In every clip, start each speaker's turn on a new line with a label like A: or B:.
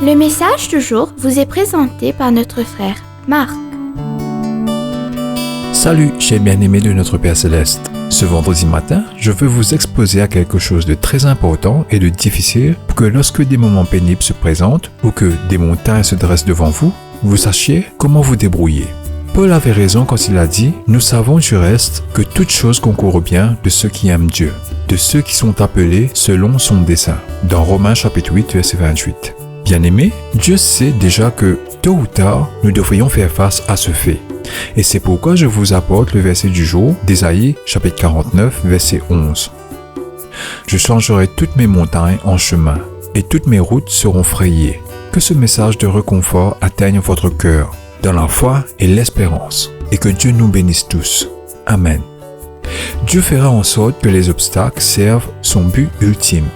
A: Le message du jour vous est présenté par notre frère Marc.
B: Salut, chers bien-aimés de notre Père Céleste. Ce vendredi matin, je veux vous exposer à quelque chose de très important et de difficile pour que lorsque des moments pénibles se présentent ou que des montagnes se dressent devant vous, vous sachiez comment vous débrouiller. Paul avait raison quand il a dit « Nous savons du reste que toute chose concourt au bien de ceux qui aiment Dieu, de ceux qui sont appelés selon son dessein » dans Romains chapitre 8, verset 28. Bien-aimés, Dieu sait déjà que tôt ou tard, nous devrions faire face à ce fait. Et c'est pourquoi je vous apporte le verset du jour d'Ésaïe chapitre 49, verset 11. « Je changerai toutes mes montagnes en chemin, et toutes mes routes seront frayées. » Que ce message de réconfort atteigne votre cœur, dans la foi et l'espérance, et que Dieu nous bénisse tous. Amen. Dieu fera en sorte que les obstacles servent son but ultime.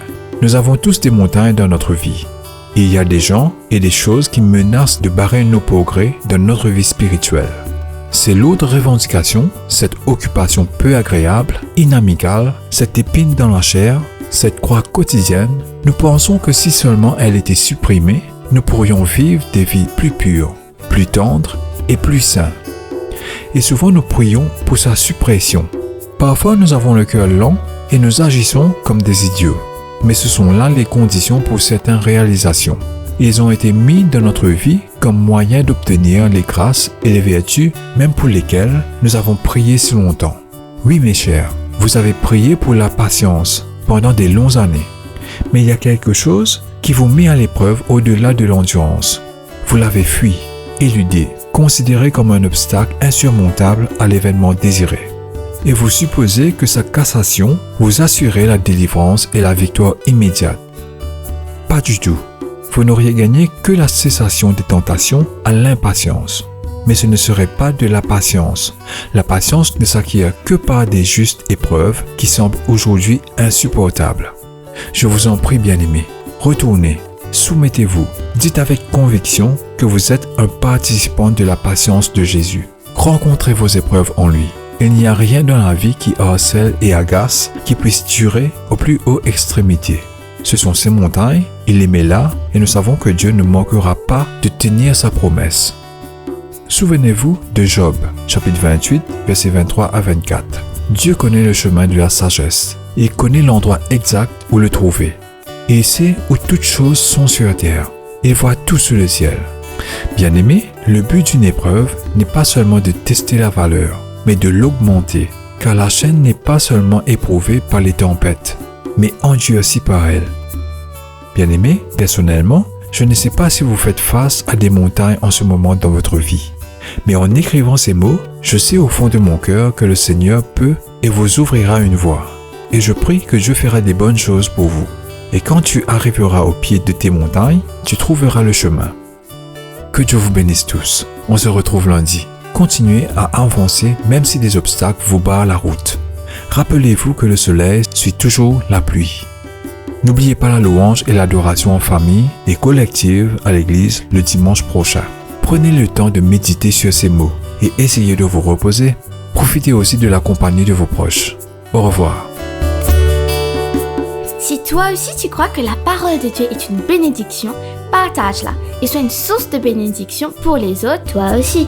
B: Nous avons tous des montagnes dans notre vie. Il y a des gens et des choses qui menacent de barrer nos progrès dans notre vie spirituelle. Ces lourdes revendications, cette occupation peu agréable, inamicale, cette épine dans la chair, cette croix quotidienne, nous pensons que si seulement elle était supprimée, nous pourrions vivre des vies plus pures, plus tendres et plus sains. Et souvent nous prions pour sa suppression. Parfois nous avons le cœur lent et nous agissons comme des idiots. Mais ce sont là les conditions pour certaines réalisations. Ils ont été mis dans notre vie comme moyen d'obtenir les grâces et les vertus, même pour lesquelles nous avons prié si longtemps. Oui mes chers, vous avez prié pour la patience pendant des longues années. Mais il y a quelque chose qui vous met à l'épreuve au-delà de l'endurance. Vous l'avez fui, éludé, considéré comme un obstacle insurmontable à l'événement désiré. Et vous supposez que sa cassation vous assurait la délivrance et la victoire immédiate. Pas du tout. Vous n'auriez gagné que la cessation des tentations à l'impatience. Mais ce ne serait pas de la patience. La patience ne s'acquiert que par des justes épreuves qui semblent aujourd'hui insupportables. Je vous en prie, bien-aimés, retournez, soumettez-vous, dites avec conviction que vous êtes un participant de la patience de Jésus. Rencontrez vos épreuves en lui. Il n'y a rien dans la vie qui harcèle et agace qui puisse durer aux plus hautes extrémités. Ce sont ces montagnes, il les met là et nous savons que Dieu ne manquera pas de tenir sa promesse. Souvenez-vous de Job, chapitre 28, versets 23 à 24. Dieu connaît le chemin de la sagesse. Il connaît l'endroit exact où le trouver. Et il sait où toutes choses sont sur terre. Il voit tout sous le ciel. Bien-aimés, le but d'une épreuve n'est pas seulement de tester la valeur, mais de l'augmenter, car la chaîne n'est pas seulement éprouvée par les tempêtes, mais endurcie par elle. Bien-aimés, personnellement, je ne sais pas si vous faites face à des montagnes en ce moment dans votre vie. Mais en écrivant ces mots, je sais au fond de mon cœur que le Seigneur peut et vous ouvrira une voie. Et je prie que Dieu fera des bonnes choses pour vous. Et quand tu arriveras au pied de tes montagnes, tu trouveras le chemin. Que Dieu vous bénisse tous. On se retrouve lundi. Continuez à avancer même si des obstacles vous barrent la route. Rappelez-vous que le soleil suit toujours la pluie. N'oubliez pas la louange et l'adoration en famille et collective à l'église le dimanche prochain. Prenez le temps de méditer sur ces mots et essayez de vous reposer. Profitez aussi de la compagnie de vos proches. Au revoir.
A: Si toi aussi tu crois que la parole de Dieu est une bénédiction, partage-la et sois une source de bénédiction pour les autres toi aussi.